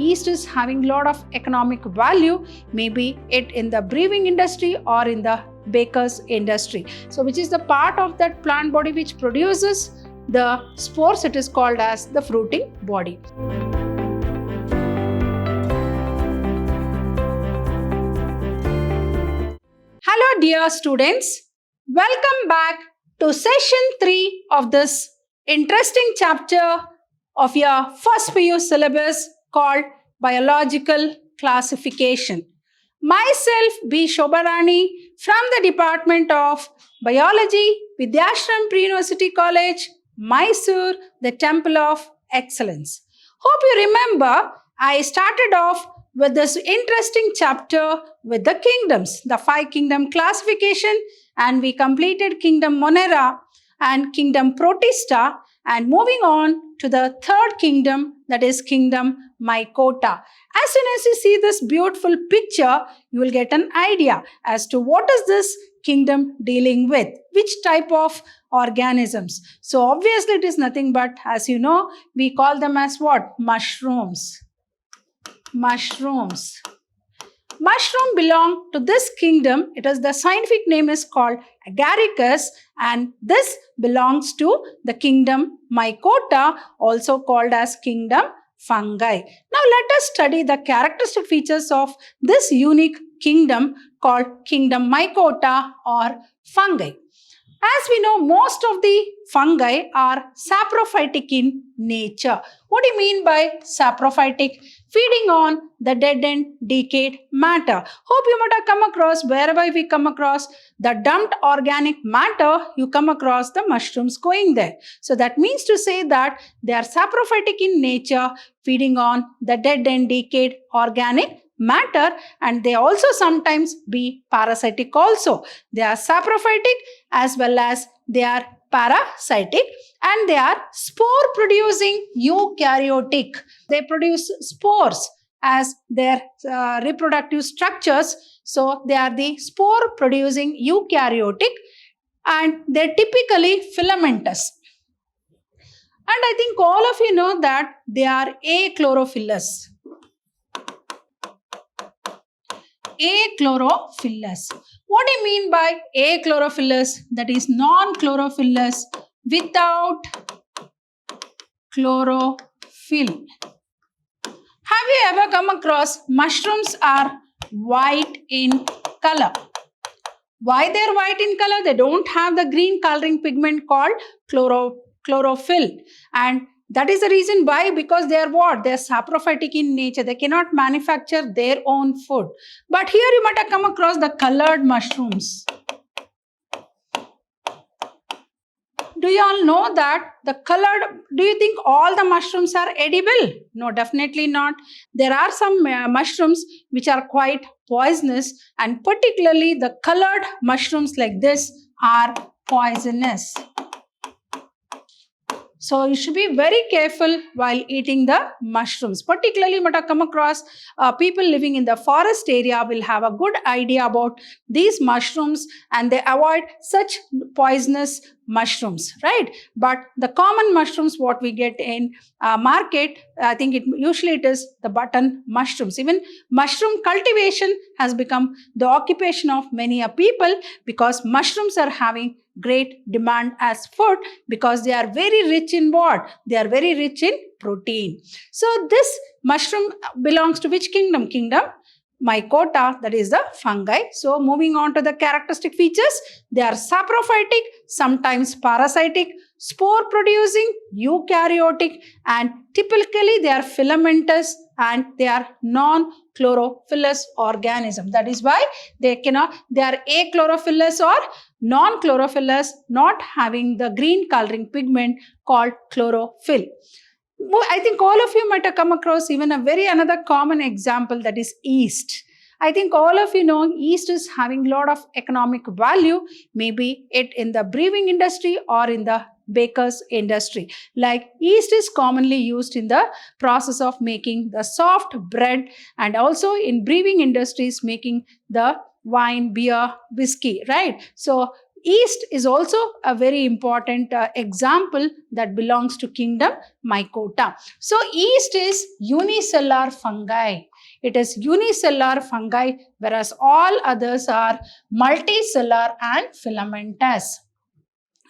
yeast is having a lot of economic value, maybe it in the brewing industry or in the baker's industry. So which is the part of that plant body which produces the spores, it is called as the fruiting body. Hello dear students, welcome back to session 3 of this interesting chapter of your first PU syllabus called Biological Classification. Myself B. Shobharani from the Department of Biology, Vidyashram Pre-University College, Mysore, the Temple of Excellence. Hope you remember I started off with this interesting chapter with the kingdoms, the 5 kingdom classification, and we completed kingdom Monera and kingdom Protista, and moving on to the third kingdom, that is kingdom Mycota. As soon as you see this beautiful picture, you will get an idea as to what is this kingdom dealing with, which type of organisms. So obviously it is nothing but, as you know, we call them as what? Mushrooms. Mushrooms. Mushroom belong to this kingdom. It is the scientific name is called Agaricus, and this belongs to the kingdom Mycota, also called as kingdom fungi. Now let us study the characteristic features of this unique kingdom called kingdom Mycota or fungi. As we know, most of the fungi are saprophytic in nature. What do you mean by saprophytic? Feeding on the dead and decayed matter. Hope you might have come across, wherever we come across the dumped organic matter, you come across the mushrooms going there. So that means to say that they are saprophytic in nature, feeding on the dead and decayed organic matter, and they also sometimes be parasitic also. They are saprophytic as well as they are parasitic, and they are spore producing eukaryotic. They produce spores as their reproductive structures. So they are the spore producing eukaryotic, and they are typically filamentous. And I think all of you know that they are achlorophyllous. Achlorophyllous. What do you mean by achlorophyllous? That is non-chlorophyllous without chlorophyll. Have you ever come across mushrooms are white in color? Why they are white in color? They don't have the green coloring pigment called chlorophyll, and that is the reason why, because they are what? They are saprophytic in nature. They cannot manufacture their own food. But here you might have come across the colored mushrooms. Do you all know that the colored, do you think all the mushrooms are edible? No, definitely not. There are some mushrooms which are quite poisonous, and particularly the colored mushrooms like this are poisonous. So you should be very careful while eating the mushrooms. Particularly, you might have come across people living in the forest area will have a good idea about these mushrooms, and they avoid such poisonous mushrooms, right? But the common mushrooms what we get in market, I think usually it is the button mushrooms. Even mushroom cultivation has become the occupation of many people, because mushrooms are having great demand as food, because they are very rich in what? They are very rich in protein. So this mushroom belongs to which kingdom? Kingdom Mycota, that is the fungi. So moving on to the characteristic features, they are saprophytic, sometimes parasitic, spore producing, eukaryotic, and typically they are filamentous, and they are non-chlorophyllous organism. That is why they are achlorophyllous or non-chlorophyllous, not having the green coloring pigment called chlorophyll. I think all of you might have come across even another common example, that is yeast. I think all of you know yeast is having a lot of economic value, maybe it in the brewing industry or in the baker's industry. Like yeast is commonly used in the process of making the soft bread, and also in brewing industries making the wine, beer, whiskey, right? So Yeast is also a very important example that belongs to kingdom Mycota. So yeast is unicellular fungi. It is unicellular fungi, whereas all others are multicellular and filamentous.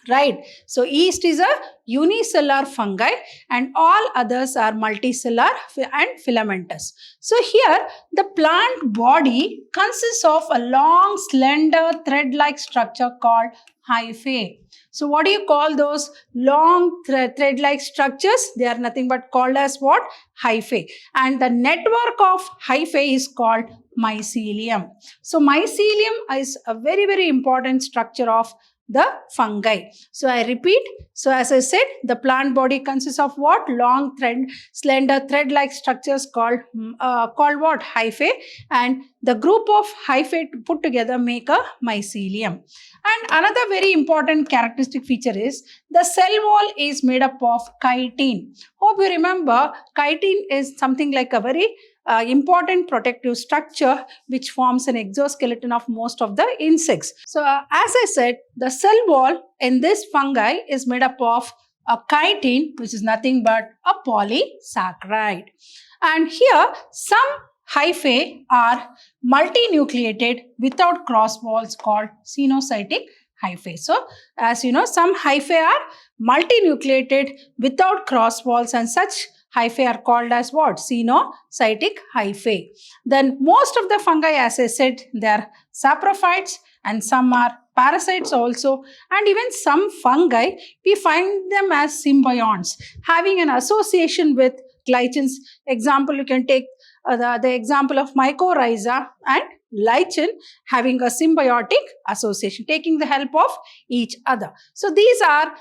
Right. So yeast is a unicellular fungi and all others are multicellular and filamentous. So here the plant body consists of a long slender thread-like structure called hyphae. So what do you call those long thread-like structures? They are nothing but called as what? Hyphae. And the network of hyphae is called mycelium. So mycelium is a very, very important structure of the fungi. So I repeat, so as I said, the plant body consists of what? Long slender thread-like structures called what? Hyphae, and the group of hyphae put together make a mycelium. And another very important characteristic feature is the cell wall is made up of chitin. Hope you remember, chitin is something like a very important protective structure which forms an exoskeleton of most of the insects. So as I said, the cell wall in this fungi is made up of a chitin, which is nothing but a polysaccharide. And here some hyphae are multinucleated without cross walls called cenocytic hyphae. So as you know, some hyphae are multinucleated without cross walls, and such hyphae are called as what? Cenocytic hyphae. Then most of the fungi, as I said, they are saprophytes and some are parasites also, and even some fungi, we find them as symbionts, having an association with glycans. Example, you can take the example of mycorrhiza and lichen having a symbiotic association, taking the help of each other. So these are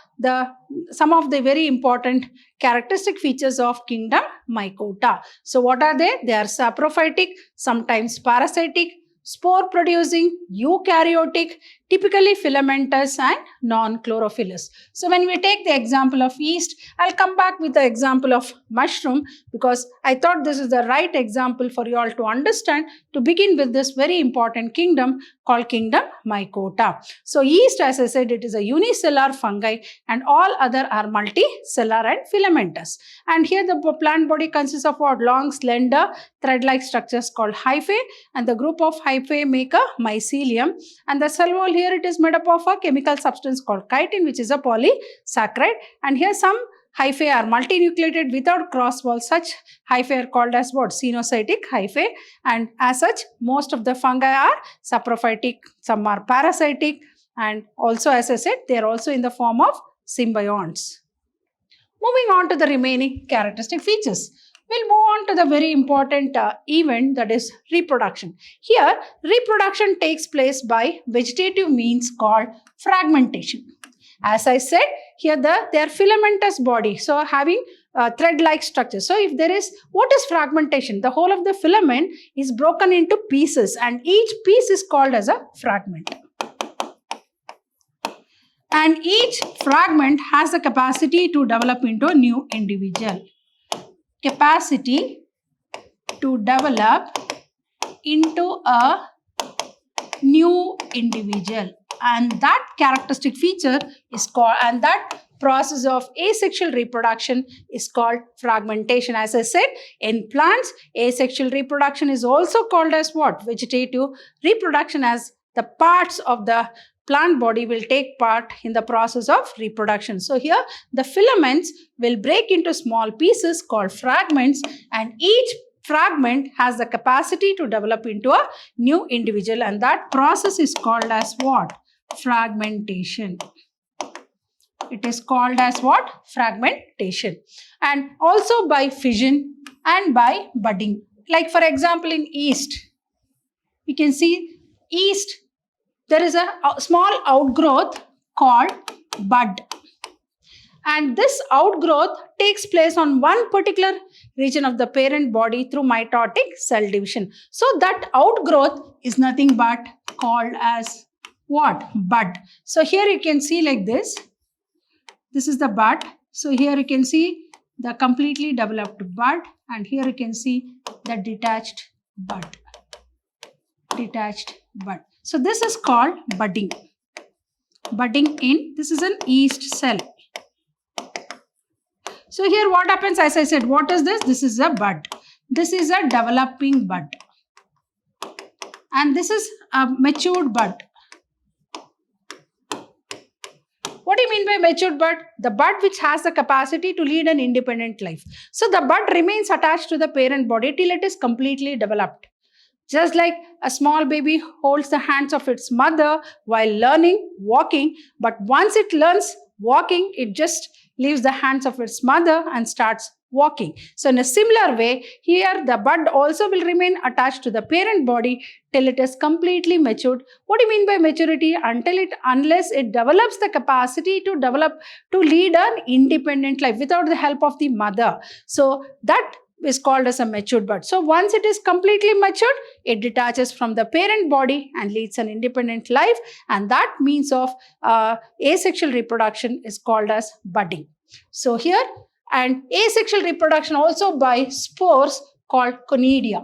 some of the very important characteristic features of kingdom Mycota. So what are they? They are saprophytic, sometimes parasitic, spore producing, eukaryotic, typically filamentous and non-chlorophyllous. So when we take the example of yeast, I'll come back with the example of mushroom because I thought this is the right example for you all to understand to begin with this very important kingdom called kingdom Mycota. So yeast, as I said, it is a unicellular fungi and all other are multicellular and filamentous. And here the plant body consists of what? Long, slender, thread-like structures called hyphae, and the group of hyphae make a mycelium, and the cell wall here it is made up of a chemical substance called chitin, which is a polysaccharide. And here some hyphae are multinucleated without cross walls. Such hyphae are called as what? Cenocytic hyphae. And as such, most of the fungi are saprophytic, some are parasitic, and also, as I said, they are also in the form of symbionts. Moving on to the remaining characteristic features. We'll move on to the very important event, that is reproduction. Here, reproduction takes place by vegetative means called fragmentation. As I said, here they are filamentous body, so having thread-like structure. So if there is, what is fragmentation? The whole of the filament is broken into pieces and each piece is called as a fragment. And each fragment has the capacity to develop into a new individual. Capacity to develop into a new individual, and that characteristic feature is called, and that process of asexual reproduction is called fragmentation. As I said, in plants, asexual reproduction is also called as what? Vegetative reproduction, as the parts of the plant body will take part in the process of reproduction. So here the filaments will break into small pieces called fragments, and each fragment has the capacity to develop into a new individual, and that process is called as what? Fragmentation. It is called as what? Fragmentation. And also by fission and by budding. Like for example in yeast, you can see yeast, there is a small outgrowth called bud. And this outgrowth takes place on one particular region of the parent body through mitotic cell division. So that outgrowth is nothing but called as what? Bud. So here you can see like this. This is the bud. So here you can see the completely developed bud, and here you can see the detached bud. Detached bud. So this is called budding. budding in, this is an yeast cell. So here what happens, as I said, what is this? This is a bud. This is a developing bud. And this is a matured bud. What do you mean by matured bud? The bud which has the capacity to lead an independent life. So the bud remains attached to the parent body till it is completely developed. Just like a small baby holds the hands of its mother while learning walking, but once it learns walking, it just leaves the hands of its mother and starts walking. So in a similar way, here the bud also will remain attached to the parent body till it is completely matured. What do you mean by maturity? Unless it develops the capacity to lead an independent life without the help of the mother. So that is called as a matured bud. So once it is completely matured, it detaches from the parent body and leads an independent life, and that means of asexual reproduction is called as budding. So here, and asexual reproduction also by spores called conidia.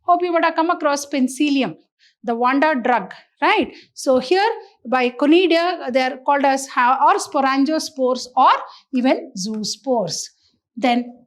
Hope you would have come across penicillium, the wonder drug, right? So here by conidia, they are called as or sporangiospores or even zoospores. Then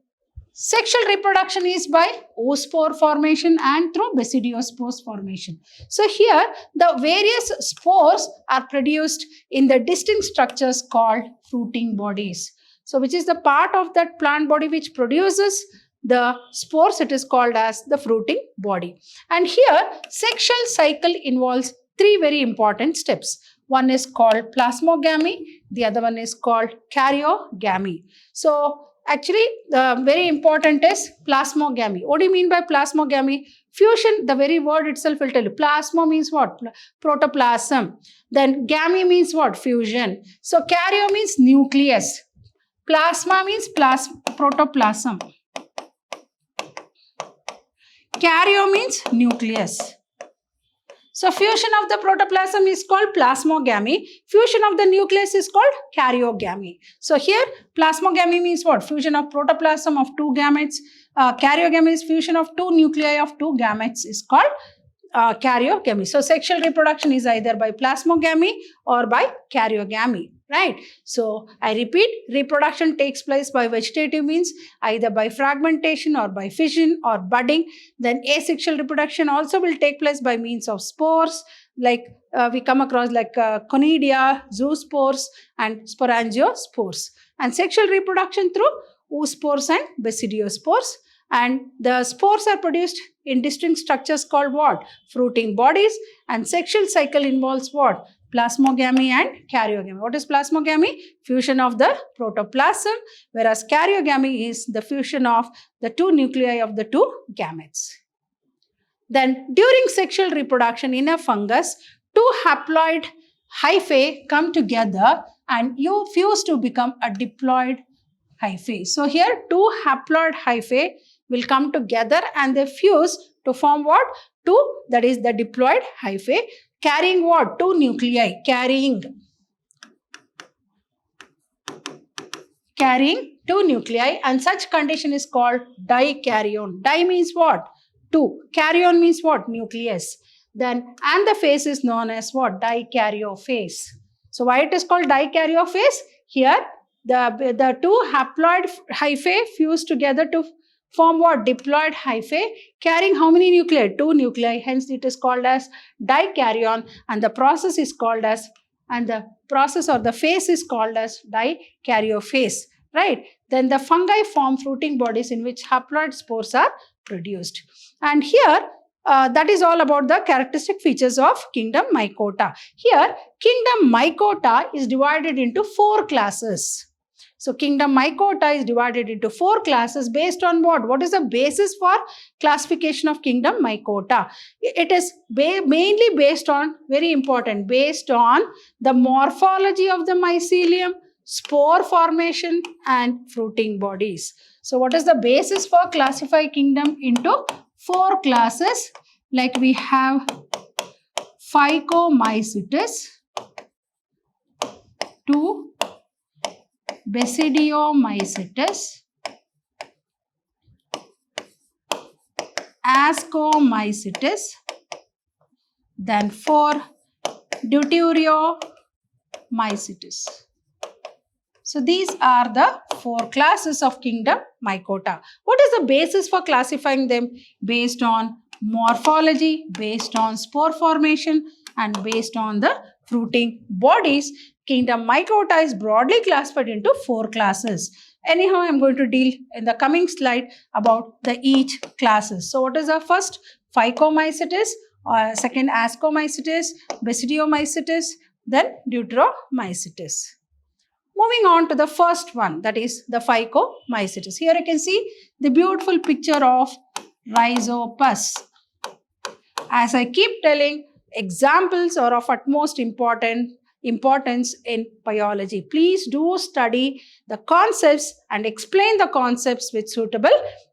sexual reproduction is by oospore formation and through basidiospores formation. So here the various spores are produced in the distinct structures called fruiting bodies. So which is the part of that plant body which produces the spores, it is called as the fruiting body. And here sexual cycle involves three very important steps. One is called plasmogamy, the other one is called karyogamy. So actually, the very important is plasmogamy. What do you mean by plasmogamy? Fusion, the very word itself will tell you. Plasma means what? Protoplasm. Then gamy means what? Fusion. So karyo means nucleus. Plasma means protoplasm. Karyo means nucleus. So fusion of the protoplasm is called plasmogamy. Fusion of the nucleus is called karyogamy. So here plasmogamy means what? Fusion of protoplasm of two gametes. Karyogamy is fusion of two nuclei of two gametes is called karyogamy. So sexual reproduction is either by plasmogamy or by karyogamy, right? So I repeat, reproduction takes place by vegetative means, either by fragmentation or by fission or budding. Then asexual reproduction also will take place by means of spores, like we come across like conidia, zoospores and sporangiospores. And sexual reproduction through oospores and basidiospores. And the spores are produced in distinct structures called what? Fruiting bodies. And sexual cycle involves what? Plasmogamy and karyogamy. What is plasmogamy? Fusion of the protoplasm, whereas karyogamy is the fusion of the two nuclei of the two gametes. Then during sexual reproduction in a fungus, two haploid hyphae come together and you fuse to become a diploid hyphae. So here two haploid hyphae will come together and they fuse to form what? Two, that is the diploid hyphae, carrying what? Two nuclei, carrying two nuclei, and such condition is called dikaryon. Di means what? Two. Karyon means what? Nucleus. Then, and the phase is known as what? Dikaryophase. So why it is called dikaryophase? Here, the two haploid hyphae fuse together to form what? Diploid hyphae, carrying how many nuclei? Two nuclei. Hence, it is called as dikaryon, and the process is called as, and the process or the phase is called as dikaryophase, right? Then the fungi form fruiting bodies in which haploid spores are produced. And here, that is all about the characteristic features of kingdom Mycota. Here, kingdom Mycota is divided into 4 classes. So, kingdom Mycota is divided into 4 classes based on what? What is the basis for classification of kingdom Mycota? It is mainly based on, very important, based on the morphology of the mycelium, spore formation and fruiting bodies. So, what is the basis for classify kingdom into 4 classes? Like we have Phycomycetes, 2 Basidiomycetes, Ascomycetes, then 4 Deuteriomycetes, Mycetes. So these are the 4 classes of kingdom Mycota. What is the basis for classifying them? Based on morphology, based on spore formation, and based on the fruiting bodies, kingdom Mycota is broadly classified into 4 classes. Anyhow, I am going to deal in the coming slide about the each classes. So what is the first? Phycomycetes, second Ascomycetes, Basidiomycetes, then Deuteromycetes. Moving on to the first one, that is the Phycomycetes. Here you can see the beautiful picture of Rhizopus. As I keep telling, examples are of utmost importance in biology. Please do study the concepts and explain the concepts with suitable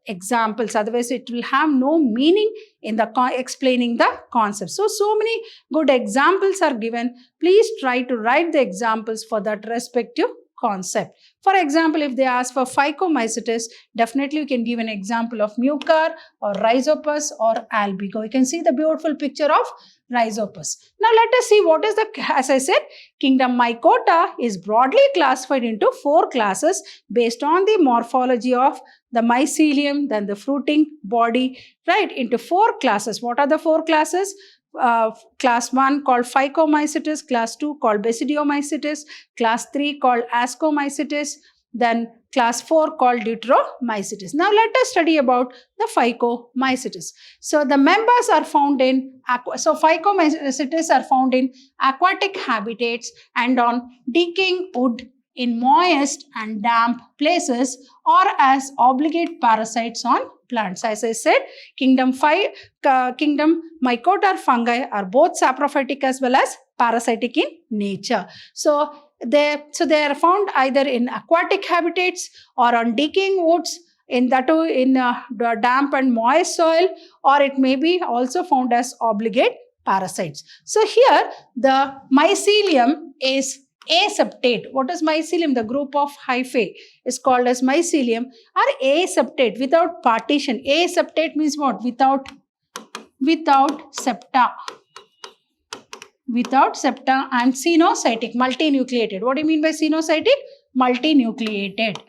examples. Otherwise, it will have no meaning in the explaining the concepts. So many good examples are given. Please try to write the examples for that respective concept. For example, if they ask for Phycomycetes, definitely you can give an example of Mucor or Rhizopus or Albigo. You can see the beautiful picture of Rhizopus. Now let us see what is the, as I said, kingdom Mycota is broadly classified into 4 classes based on the morphology of the mycelium, then the fruiting body, right, into 4 classes. What are the 4 classes? Class 1 called Phycomycetes, class 2 called Basidiomycetes, class 3 called Ascomycetes, then class 4 called Deuteromycetes. Now let us study about the Phycomycetes. So the members are found in, Phycomycetes are found in aquatic habitats and on decaying wood, in moist and damp places, or as obligate parasites on plants. As I said, kingdom Mycota fungi are both saprophytic as well as parasitic in nature. So they are found either in aquatic habitats or on decaying woods, in damp and moist soil, or it may be also found as obligate parasites. So here the mycelium is aseptate. What is mycelium? The group of hyphae is called as mycelium, are aseptate, without partition. Aseptate means what? Without septa. Without septa, and cenocytic, multinucleated. What do you mean by cenocytic? Multinucleated.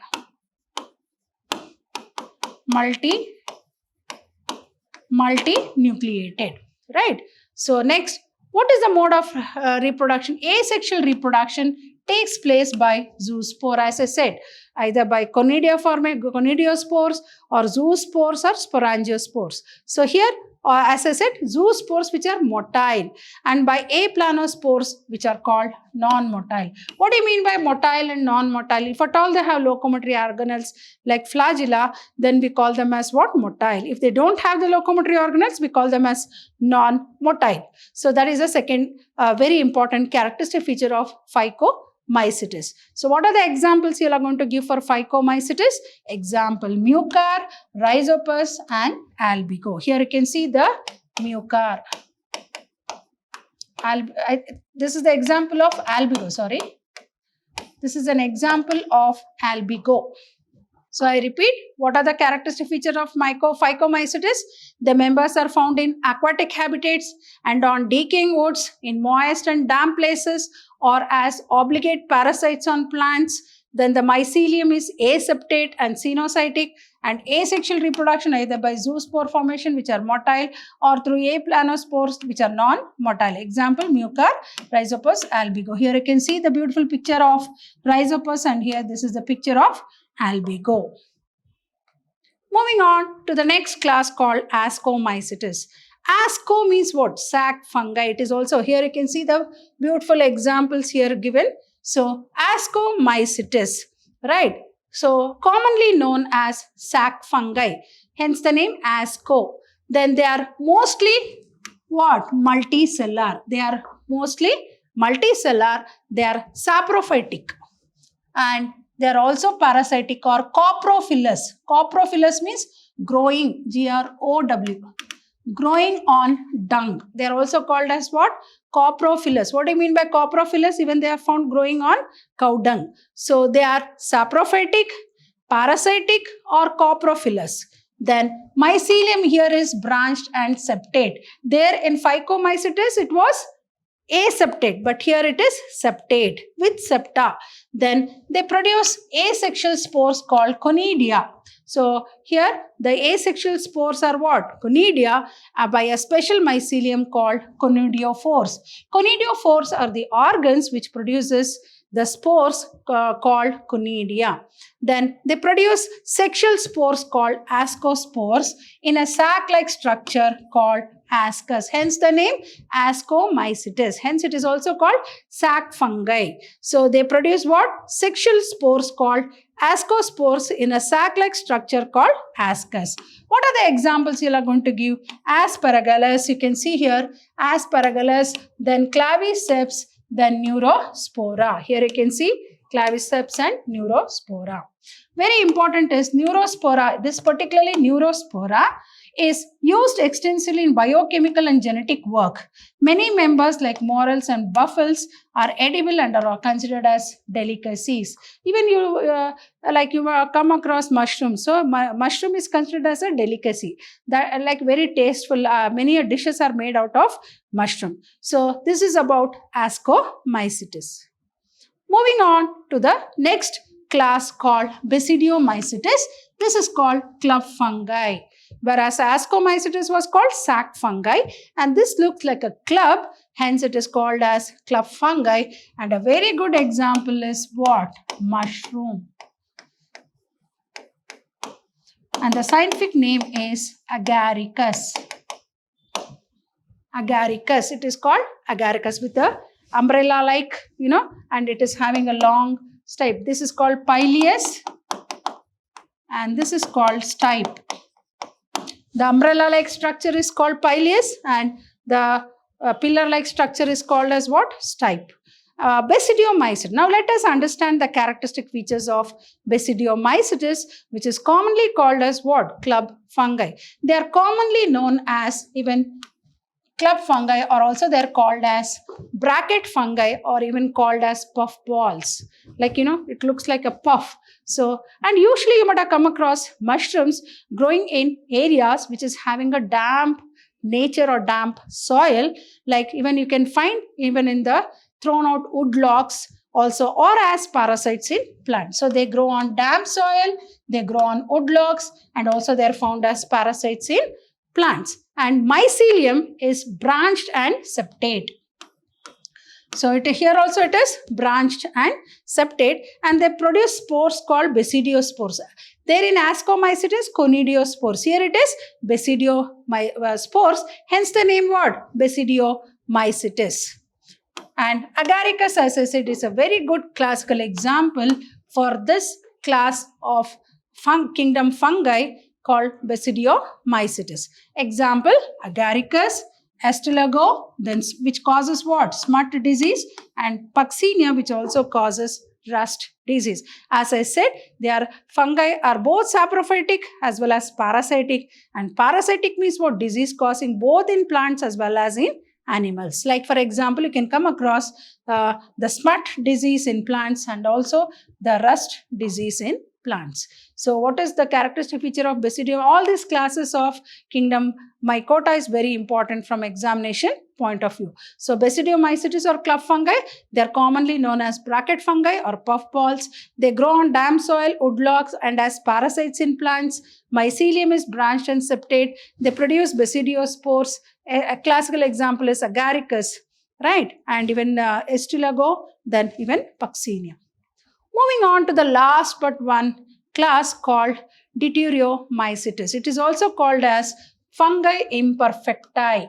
Multinucleated. Right? So next, what is the mode of reproduction? Asexual reproduction takes place by zoospore, as I said, either by conidiospores or zoospores or sporangiospores. So here, as I said, zoospores which are motile, and by aplanospores which are called non-motile. What do you mean by motile and non-motile? If at all they have locomotory organelles like flagella, then we call them as what? Motile. If they don't have the locomotory organelles, we call them as non-motile. So that is the second very important characteristic feature of Phycomycetes. So what are the examples you are going to give for Phycomycetes? Example, Mucor, Rhizopus and Albigo. Here you can see the Mucor. This is the example of Albigo, sorry. This is an example of Albigo. So I repeat, what are the characteristic features of Phycomycetes? The members are found in aquatic habitats and on decaying woods, in moist and damp places, or as obligate parasites on plants. Then the mycelium is aseptate and cenocytic, and asexual reproduction either by zoospore formation, which are motile, or through aplanospores, which are non-motile. Example, Mucor, Rhizopus, Albigo. Here you can see the beautiful picture of Rhizopus, and here this is the picture of Albigo. Moving on to the next class called Ascomycetes. Asco means what? Sac fungi. It is also, here you can see the beautiful examples here given. So Ascomycetes, right? So commonly known as sac fungi, hence the name Asco. Then they are mostly what? Multicellular. They are mostly multicellular. They are saprophytic, and they are also parasitic or coprophilous. Coprophilous means growing, G-R-O-W, growing on dung. They are also called as what? Coprophilous. What do you mean by coprophilous? Even they are found growing on cow dung. So they are saprophytic, parasitic or coprophilous. Then mycelium here is branched and septate. There in Phycomycetes it was aseptate, but here it is septate with septa. Then they produce asexual spores called conidia. So here the asexual spores are what? Conidia by a special mycelium called conidiophores. Conidiophores are the organs which produces the spores called conidia. Then they produce sexual spores called ascospores in a sac-like structure called ascus. Hence the name ascomycetes. Hence it is also called sac fungi. So they produce what? Sexual spores called ascospores in a sac-like structure called ascus. What are the examples you are going to give? Aspergillus, you can see here, aspergillus, then claviceps, then neurospora. Here you can see claviceps and neurospora. Very important is neurospora. This particularly neurospora is used extensively in biochemical and genetic work. Many members like morels and buffels are edible and are considered as delicacies. Even you come across mushrooms. So mushroom is considered as a delicacy. That like very tasteful. Many dishes are made out of mushroom. So this is about Ascomycetes. Moving on to the next class called Basidiomycetes. This is called club fungi. Whereas Ascomycetes was called sac fungi, and this looks like a club, hence it is called as club fungi. And a very good example is what? Mushroom. And the scientific name is Agaricus. Agaricus. It is called Agaricus with a umbrella-like, and it is having a long stipe. This is called pileus, and this is called stipe. The umbrella-like structure is called pileus, and the pillar-like structure is called as what? Stipe. Basidiomycetes. Now let us understand the characteristic features of Basidiomycetes, which is commonly called as what? Club fungi. They are commonly known as even club fungi, or also they are called as bracket fungi, or even called as puff balls. Like, it looks like a puff. So, and usually you might have come across mushrooms growing in areas which is having a damp nature or damp soil. Like even you can find even in the thrown out wood logs also, or as parasites in plants. So they grow on damp soil, they grow on wood logs, and also they are found as parasites in plants. And mycelium is branched and septate. So here also it is branched and septate, and they produce spores called basidiospores. There in Ascomycetes, conidiospores. Here it is basidiospores. Hence the name what? Basidiomycetes. And Agaricus, as I said, is a very good classical example for this class of kingdom fungi called Basidiomycetes. Example, Agaricus, Astilago, then which causes what? Smut disease, and Puccinia, which also causes rust disease. As I said, their fungi are both saprophytic as well as parasitic, and parasitic means what? Disease causing both in plants as well as in animals. Like for example, you can come across the smut disease in plants and also the rust disease in plants. So what is the characteristic feature of Basidium? All these classes of kingdom Mycota is very important from examination point of view. So Basidiomycetes or club fungi, they are commonly known as bracket fungi or puff balls. They grow on damp soil, wood logs, and as parasites in plants. Mycelium is branched and septate. They produce basidiospores. A classical example is Agaricus, right? And even Astilago, then even Puccinia. Moving on to the last but one class called Deuteriomycetes. It is also called as fungi imperfecti.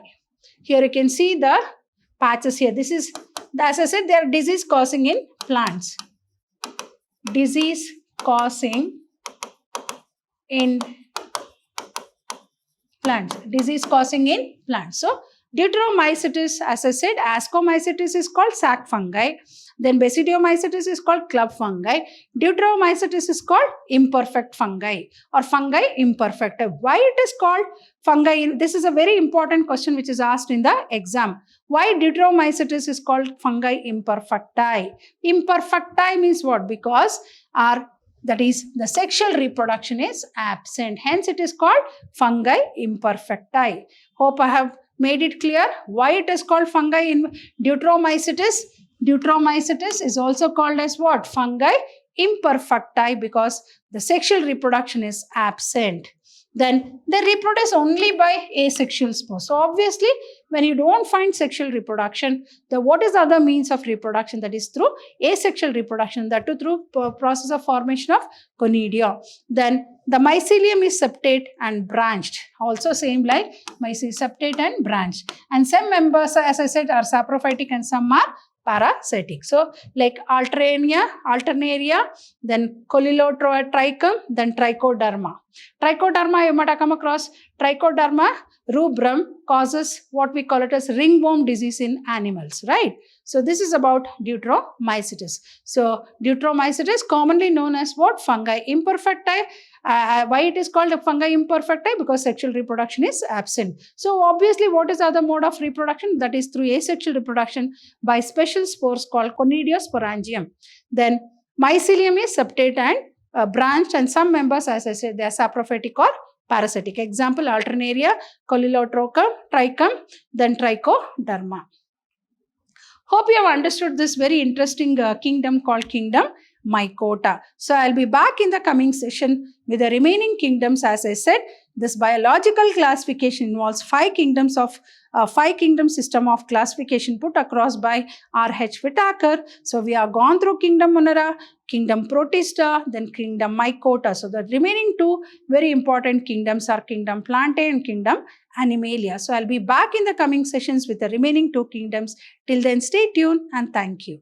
Here you can see the patches here. This is, as I said, they are disease causing in plants. Disease causing in plants. Disease causing in plants. So Deuteromycetes, as I said, Ascomycetes is called sac fungi. Then Basidiomycetes is called club fungi. Deuteromycetes is called imperfect fungi or fungi imperfecta. Why it is called fungi? This is a very important question which is asked in the exam. Why Deuteromycetes is called fungi imperfecti? Imperfecti means what? Because that is the sexual reproduction is absent. Hence it is called fungi imperfecti. Hope I have made it clear why it is called fungi in Deuteromycetes. Deuteromycetes is also called as what? Fungi imperfecti, because the sexual reproduction is absent. Then they reproduce only by asexual spores. So obviously, when you don't find sexual reproduction, what is the other means of reproduction? That is through asexual reproduction, that too through process of formation of conidia. Then the mycelium is septate and branched. Also same like mycelium septate and branched. And some members, as I said, are saprophytic and some are parasitic. So like Alternaria, then Collilotrichum, then Trichoderma. Trichoderma, you might have come across. Trichoderma rubrum causes what we call it as ringworm disease in animals, right? So this is about Deuteromycetes. So Deuteromycetes, commonly known as what? Fungi imperfecti. Why it is called a fungi imperfecti? Because sexual reproduction is absent. So obviously, what is the other mode of reproduction? That is through asexual reproduction by special spores called Conidiosporangium. Then mycelium is septate and branched, and some members, as I said, they are saprophytic or parasitic. Example, Alternaria, Collilotrichum, then Trichoderma. Hope you have understood this very interesting kingdom called Kingdom Mycota. So I'll be back in the coming session with the remaining kingdoms. As I said, this biological classification involves 5 kingdom system of classification put across by R.H. Whitaker. So we have gone through Kingdom Monera, Kingdom Protista, then Kingdom Mycota. So the remaining 2 very important kingdoms are Kingdom Plantae and Kingdom Animalia. So I'll be back in the coming sessions with the remaining 2 kingdoms. Till then, stay tuned and thank you.